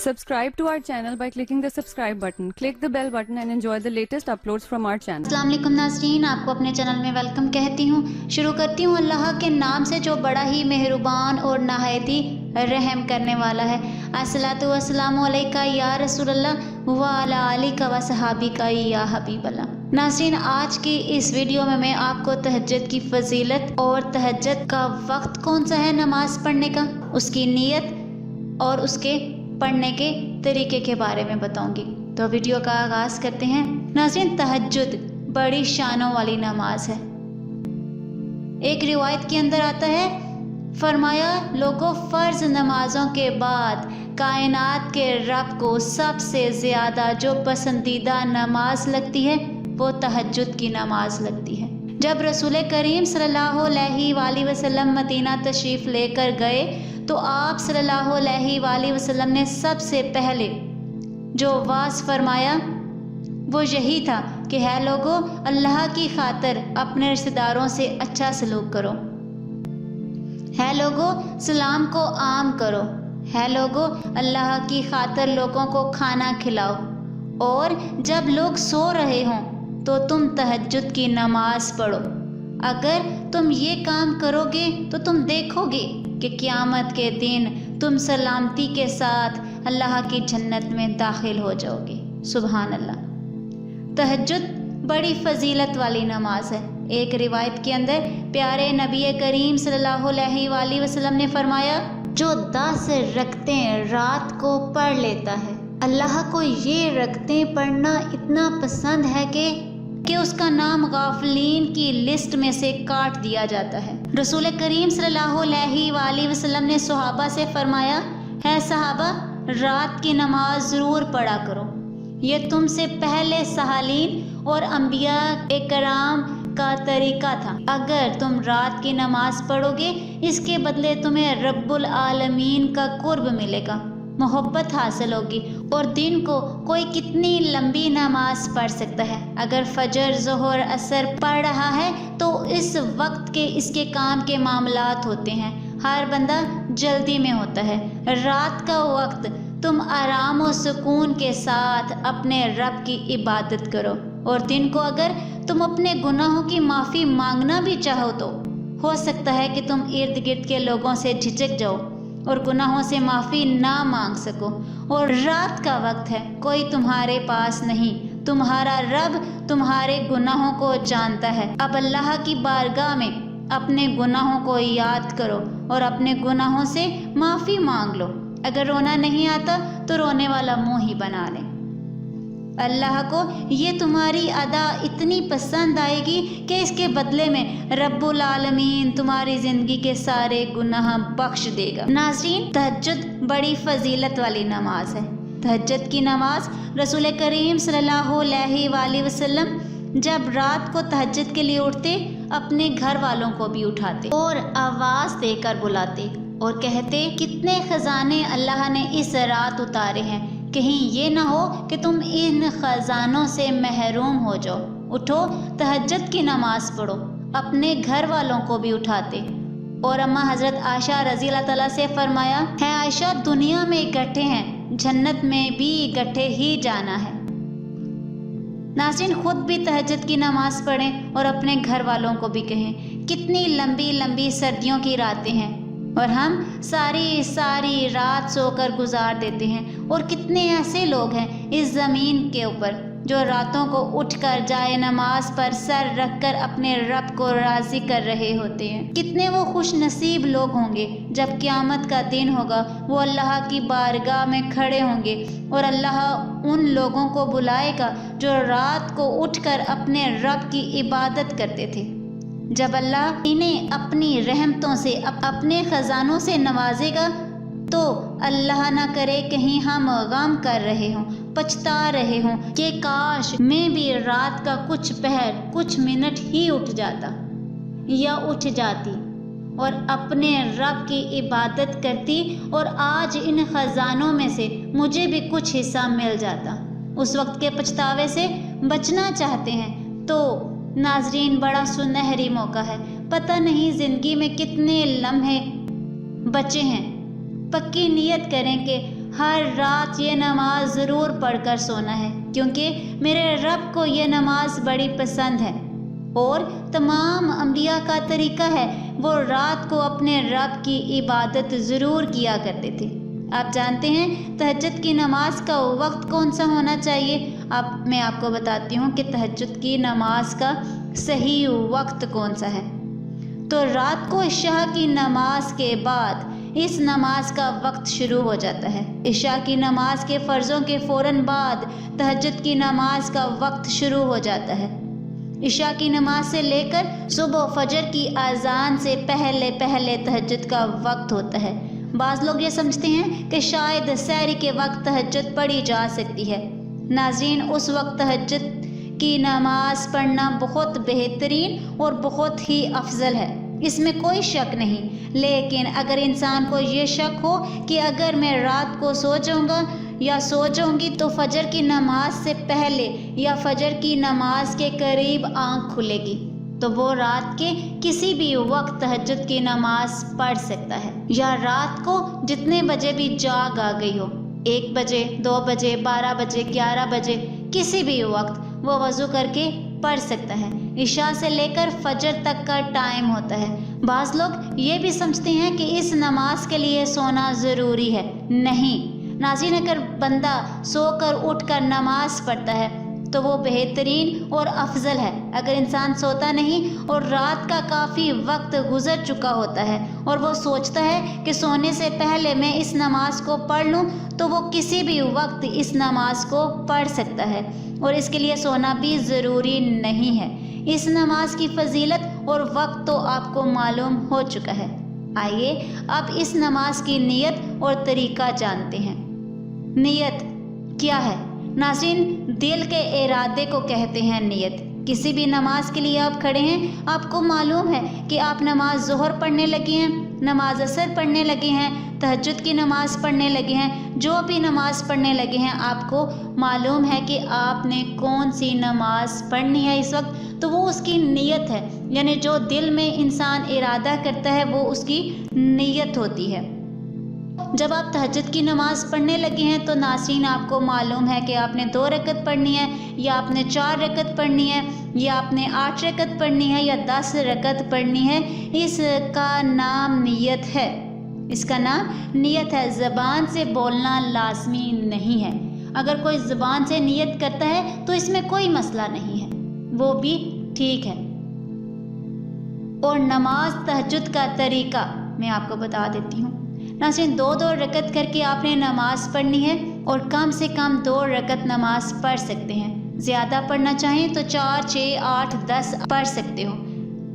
Subscribe to our channel by clicking the subscribe button. Click the bell button and enjoy the latest uploads from our channel. अस्सलाम वालेकुम नाज़रीन, आपको अपने channel में welcome कहती हूँ। शुरू करती हूँ अल्लाह के नाम से जो बड़ा ही मेहरबान और नहायत ही रहम करने वाला है। अस्सलातु वस्सलामु अलैका या रसूलल्लाह व अला आलिका व सहाबिका या हबीबल्लाह। नाज़रीन, आज की इस वीडियो में मैं आपको तहज्जुद की फजीलत और तहज्जुद का वक्त कौन सा है नमाज पढ़ने का, उसकी नीयत और उसके पढ़ने के तरीके के बारे में बताऊंगी। तो वीडियो का आगाज़ करते हैं। नाज़रीन, तहज्जुद बड़ी शानों वाली नमाज है। एक रिवायत के अंदर आता है, फरमाया लोगों, फ़र्ज नमाजों के बाद कायनात के रब को सबसे ज़्यादा जो पसंदीदा नमाज लगती है वो तहज्जुद की नमाज लगती है। जब रसूल करीम सल्लल्लाहु अलैहि वसल्लम मदीना तशरीफ़ लेकर गए तो आप सल्लल्लाहु अलैहि वसल्लम ने सबसे पहले जो वास फरमाया वो यही था कि है लोगों, अल्लाह की खातिर अपने रिश्तेदारों से अच्छा सलूक करो, है लोगों सलाम को आम करो, है लोगों अल्लाह की खातिर लोगों को खाना खिलाओ, और जब लोग सो रहे हों तो तुम तहज्जुद की नमाज पढ़ो। अगर तुम ये काम करोगे तो तुम देखोगे कि क़यामत के दिन तुम सलामती के साथ अल्लाह की जन्नत में दाखिल हो जाओगे। सुभान अल्लाह। तहज्जुद बड़ी फजीलत वाली नमाज है। एक रिवायत के अंदर प्यारे नबी करीम सल्लल्लाहु अलैहि वसल्लम ने फरमाया, जो 10 रकतें रात को पढ़ लेता है, अल्लाह को ये रकतें पढ़ना इतना पसंद है कि उसका नाम गाफिलीन की लिस्ट में से काट दिया जाता है। रसूल करीम सल्लल्लाहु अलैहि वसल्लम ने सहाबा से फरमाया, है सहाबा, रात की नमाज ज़रूर पढ़ा करो, ये तुमसे पहले सहालीन और अंबिया इकराम का तरीका था। अगर तुम रात की नमाज पढ़ोगे इसके बदले तुम्हें रब्बुल आलमीन का कुर्ब मिलेगा, मोहब्बत हासिल होगी। और दिन को कोई कितनी लंबी नमाज पढ़ सकता है। अगर फजर, ज़ोहर, असर पढ़ रहा है तो इस वक्त के इसके काम के मामलात होते हैं, हर बंदा जल्दी में होता है। रात का वक्त तुम आराम और सुकून के साथ अपने रब की इबादत करो, और दिन को अगर तुम अपने गुनाहों की माफ़ी मांगना भी चाहो तो हो सकता है कि तुम इर्द गिर्द के लोगों से झिझक जाओ और गुनाहों से माफ़ी ना मांग सको। और रात का वक्त है, कोई तुम्हारे पास नहीं, तुम्हारा रब तुम्हारे गुनाहों को जानता है। अब अल्लाह की बारगाह में अपने गुनाहों को याद करो और अपने गुनाहों से माफ़ी मांग लो। अगर रोना नहीं आता तो रोने वाला मुंह ही बना ले। अल्लाह को ये तुम्हारी अदा इतनी पसंद आएगी कि इसके बदले में रब्बुल आलमीन तुम्हारी ज़िंदगी के सारे गुनाह बख्श देगा। नाज़रीन, तहज्जुद बड़ी फजीलत वाली नमाज है। तहज्जुद की नमाज रसूल करीम सल्लल्लाहु अलैहि वसल्लम जब रात को तहज्जुद के लिए उठते अपने घर वालों को भी उठाते और आवाज़ देकर बुलाते और कहते, कितने ख़जाने अल्लाह ने इस रात उतारे हैं, कहीं ये ना हो कि तुम इन ख़जानों से महरूम हो जाओ। उठो, तहज्जुद की नमाज पढ़ो। अपने घर वालों को भी उठाते। और अम्मा हज़रत आयशा रज़ी अल्लाह ताला से फरमाया, है आयशा, दुनिया में इकट्ठे हैं, जन्नत में भी इकट्ठे ही जाना है। नाज़रीन, खुद भी तहज्जुद की नमाज पढ़ें और अपने घर वालों को भी कहें। कितनी लंबी लंबी सर्दियों की रातें हैं और हम सारी सारी रात सोकर गुजार देते हैं। और कितने ऐसे लोग हैं इस ज़मीन के ऊपर जो रातों को उठकर जाए नमाज पर सर रखकर अपने रब को राज़ी कर रहे होते हैं। कितने वो खुश नसीब लोग होंगे जब क़यामत का दिन होगा, वो अल्लाह की बारगाह में खड़े होंगे और अल्लाह उन लोगों को बुलाएगा जो रात को उठकर अपने रब की इबादत करते थे। जब अल्लाह इन्हें अपनी रहमतों से अपने ख़जानों से नवाजेगा तो अल्लाह ना करे कहीं हम गम कर रहे हों, पछता रहे हों कि काश मैं भी रात का कुछ पहर, कुछ मिनट ही उठ जाता या उठ जाती और अपने रब की इबादत करती और आज इन ख़जानों में से मुझे भी कुछ हिस्सा मिल जाता। उस वक्त के पछतावे से बचना चाहते हैं तो नाज़रीन, बड़ा सुनहरी मौका है। पता नहीं ज़िंदगी में कितने लम्हे बचे हैं। पक्की नीयत करें कि हर रात ये नमाज ज़रूर पढ़कर सोना है, क्योंकि मेरे रब को ये नमाज बड़ी पसंद है। और तमाम अंबिया का तरीका है, वो रात को अपने रब की इबादत ज़रूर किया करते थे। आप जानते हैं तहज्जुद की नमाज का वक्त कौन सा होना चाहिए? अब मैं आपको बताती हूँ कि तहज्जुद की नमाज का सही वक्त कौन सा है। तो रात को इशा की नमाज के बाद इस नमाज का वक्त शुरू हो जाता है। इशा की नमाज के फ़र्ज़ों के फ़ौरन बाद तहज्जुद की नमाज का वक्त शुरू हो जाता है। इशा की नमाज से लेकर सुबह फजर की अजान से पहले पहले तहज्जुद का वक्त होता है। बाज़ लोग ये समझते हैं कि शायद सहरी के वक्त तहज्जुद पढ़ी जा सकती है। नाज़रीन, उस वक्त तहज्जुद की नमाज पढ़ना बहुत बेहतरीन और बहुत ही अफजल है, इसमें कोई शक नहीं। लेकिन अगर इंसान को ये शक हो कि अगर मैं रात को सो जाऊँगा या सो जाऊँगी तो फजर की नमाज से पहले या फजर की नमाज के करीब आँख खुलेगी, तो वो रात के किसी भी वक्त तहज्जुद की नमाज पढ़ सकता है। या रात को जितने बजे भी जाग आ गई हो, 1 बजे, 2 बजे, 12 बजे, 11 बजे, किसी भी वक्त वो वज़ू करके पढ़ सकता है। इशा से लेकर फजर तक का टाइम होता है। बाज़ लोग ये भी समझते हैं कि इस नमाज के लिए सोना ज़रूरी है। नहीं नाज़रीन, अगर बंदा सोकर उठकर नमाज पढ़ता है तो वो बेहतरीन और अफजल है। अगर इंसान सोता नहीं और रात का काफ़ी वक्त गुज़र चुका होता है और वो सोचता है कि सोने से पहले मैं इस नमाज को पढ़ लूँ, तो वो किसी भी वक्त इस नमाज को पढ़ सकता है और इसके लिए सोना भी ज़रूरी नहीं है। इस नमाज की फजीलत और वक्त तो आपको मालूम हो चुका है। आइए अब इस नमाज की नियत और तरीका जानते हैं। नियत क्या है? नाज़रीन, दिल के इरादे को कहते हैं नियत। किसी भी नमाज के लिए आप खड़े हैं, आपको मालूम है कि आप नमाज ज़ोहर पढ़ने लगे हैं, नमाज असर पढ़ने लगे हैं, तहज्जुद की नमाज़ पढ़ने लगे हैं, जो भी नमाज़ पढ़ने लगे हैं, आपको मालूम है कि आपने कौन सी नमाज पढ़नी है इस वक्त। तो वो उसकी नीयत है, यानी जो दिल में इंसान इरादा करता है वो उसकी नीयत होती है। जब आप तहज्जुद की नमाज़ पढ़ने लगे हैं तो नाज़रीन आपको मालूम है कि आपने 2 रकत पढ़नी है या आपने 4 रकत पढ़नी है या आपने 8 रकत पढ़नी है या 10 रकत पढ़नी है। इसका नाम नियत है। इसका नाम नियत है। ज़बान से बोलना लाजमी नहीं है। अगर कोई ज़बान से नियत करता है तो इसमें कोई मसला नहीं है, वो भी ठीक है। और नमाज तहज्जुद का तरीका मैं आपको बता देती हूँ। नाज़रीन, 2-2 रकत करके आपने नमाज़ पढ़नी है और कम से कम 2 रकत नमाज़ पढ़ सकते हैं। ज़्यादा पढ़ना चाहें तो 4, 6, 8, 10 पढ़ सकते हो,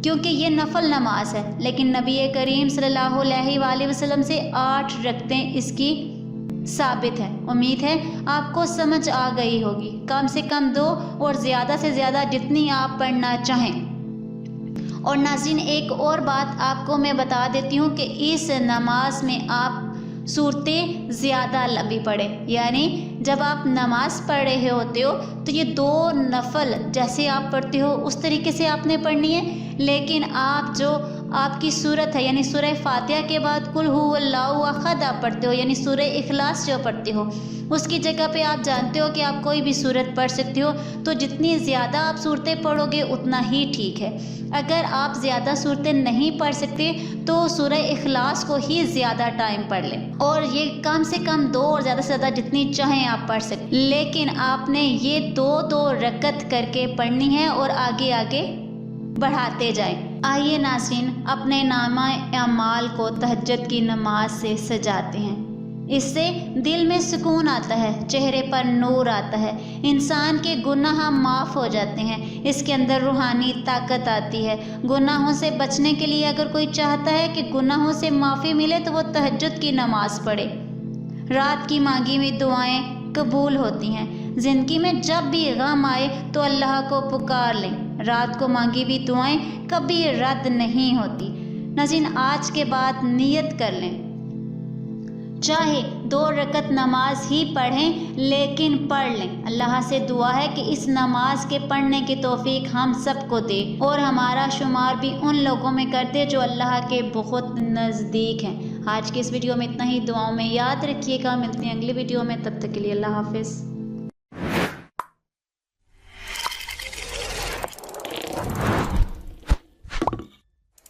क्योंकि ये नफल नमाज है। लेकिन नबी करीम सल्लल्लाहु अलैहि वसल्लम से 8 रकतें इसकी साबित है। उम्मीद है आपको समझ आ गई होगी। कम से कम 2 और ज़्यादा से ज़्यादा जितनी आप पढ़ना चाहें। और नाज़रीन, एक और बात आपको मैं बता देती हूँ कि इस नमाज में आप सूरतें ज़्यादा लंबी पढ़ें। यानी जब आप नमाज़ पढ़ रहे होते हो तो ये 2 नफल जैसे आप पढ़ते हो उस तरीके से आपने पढ़नी है। लेकिन आप जो आपकी सूरत है, यानी सूरह फातिहा के बाद कुल हुवल्लाहु अहद आप पढ़ते हो, यानी सूरह इखलास जो पढ़ते हो, उसकी जगह पे आप जानते हो कि आप कोई भी सूरत पढ़ सकते हो। तो जितनी ज़्यादा आप सूरतें पढ़ोगे उतना ही ठीक है। अगर आप ज़्यादा सूरतें नहीं पढ़ सकते तो सूरह इखलास को ही ज़्यादा टाइम पढ़ लें, और ये कम से कम 2 और ज़्यादा से ज़्यादा जितनी चाहें आप पढ़ सकते। लेकिन आपने ये 2-2 रकत करके पढ़नी है और आगे आगे बढ़ाते जाएं। आइए नाज़रीन, अपने नामा अमाल को तहज्जुद की नमाज से सजाते हैं। इससे दिल में सुकून आता है, चेहरे पर नूर आता है, इंसान के गुनाह माफ़ हो जाते हैं, इसके अंदर रूहानी ताकत आती है। गुनाहों से बचने के लिए अगर कोई चाहता है कि गुनाहों से माफ़ी मिले तो वो तहज्जुद की नमाज़ पढ़े। रात की मांगी हुई दुआएं कबूल होती हैं। ज़िंदगी में जब भी गम आए तो अल्लाह को पुकार लें। रात को मांगी हुई दुआएं कभी रद्द नहीं होती। नाज़रीन, आज के बाद नियत कर लें چاہے 2 رکعت نماز ہی پڑھیں لیکن پڑھ لیں۔ اللہ سے دعا ہے کہ اس نماز کے پڑھنے کی توفیق ہم سب کو دے اور ہمارا شمار بھی ان لوگوں میں کر دے جو اللہ کے بہت نزدیک ہیں۔ آج کی اس ویڈیو میں اتنا ہی، دعاؤں میں یاد رکھیے گا، ملتے ہیں اگلی ویڈیو میں، تب تک کے لیے اللہ حافظ۔